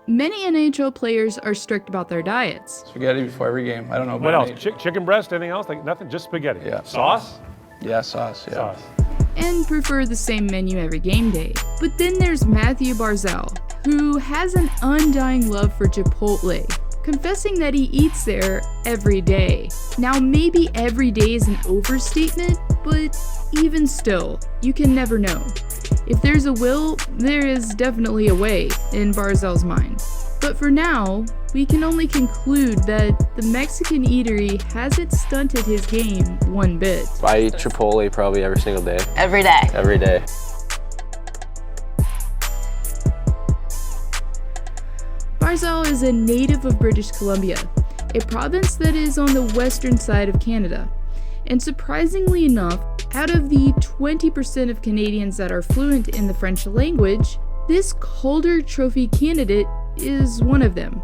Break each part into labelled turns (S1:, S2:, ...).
S1: Many NHL players are strict about their diets.
S2: Spaghetti before every game. I don't know
S3: What
S2: about
S3: else? Chicken breast, anything else? Like nothing, just spaghetti.
S2: Yeah.
S3: Sauce?
S2: Yeah, sauce, yeah.
S3: Sauce.
S1: And prefer the same menu every game day. But then there's Mathew Barzal, who has an undying love for Chipotle, confessing that he eats there every day. Now maybe every day is an overstatement, but even still, you can never know. If there's a will, there is definitely a way in Barzal's mind. But for now, we can only conclude that the Mexican eatery hasn't stunted his game one bit.
S4: I eat Chipotle probably every single day.
S5: Every day.
S4: Every day.
S1: Barzal is a native of British Columbia, a province that is on the western side of Canada. And surprisingly enough, out of the 20% of Canadians that are fluent in the French language, this Calder Trophy candidate is one of them.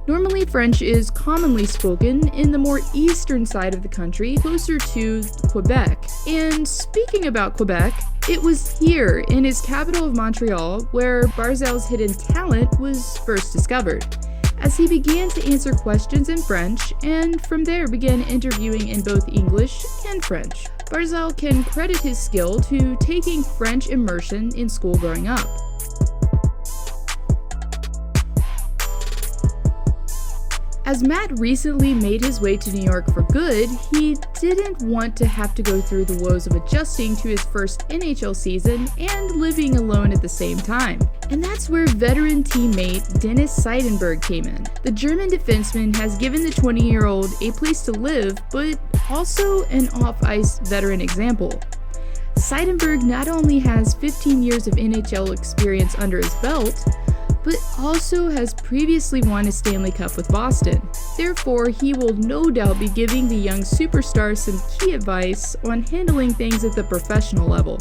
S1: Normally, French is commonly spoken in the more eastern side of the country, closer to Quebec. And speaking about Quebec, it was here, in his capital of Montreal, where Barzal's hidden talent was first discovered, as he began to answer questions in French, and from there began interviewing in both English and French. Barzal can credit his skill to taking French immersion in school growing up. As Matt recently made his way to New York for good, he didn't want to have to go through the woes of adjusting to his first NHL season and living alone at the same time. And that's where veteran teammate Dennis Seidenberg came in. The German defenseman has given the 20-year-old a place to live, but also an off-ice veteran example. Seidenberg not only has 15 years of NHL experience under his belt, but also has previously won a Stanley Cup with Boston. Therefore, he will no doubt be giving the young superstar some key advice on handling things at the professional level.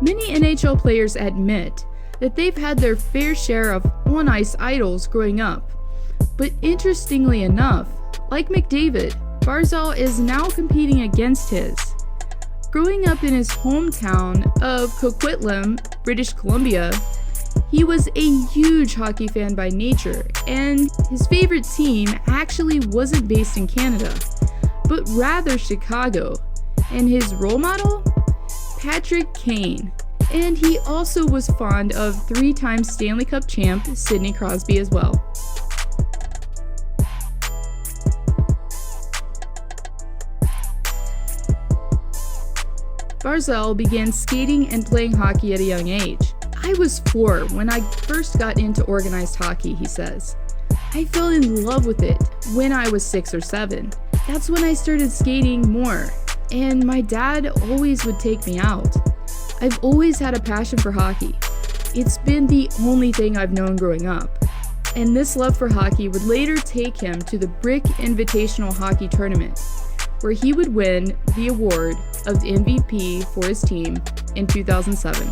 S1: Many NHL players admit that they've had their fair share of on-ice idols growing up. But interestingly enough, like McDavid, Barzal is now competing against his. Growing up in his hometown of Coquitlam, British Columbia, he was a huge hockey fan by nature, and his favorite team actually wasn't based in Canada, but rather Chicago, and his role model? Patrick Kane. And he also was fond of three-time Stanley Cup champ Sidney Crosby as well. Barzal began skating and playing hockey at a young age. I was 4 when I first got into organized hockey, he says. I fell in love with it when I was 6 or 7. That's when I started skating more, and my dad always would take me out. I've always had a passion for hockey. It's been the only thing I've known growing up. And this love for hockey would later take him to the Brick Invitational Hockey Tournament, where he would win the award of MVP for his team in 2007.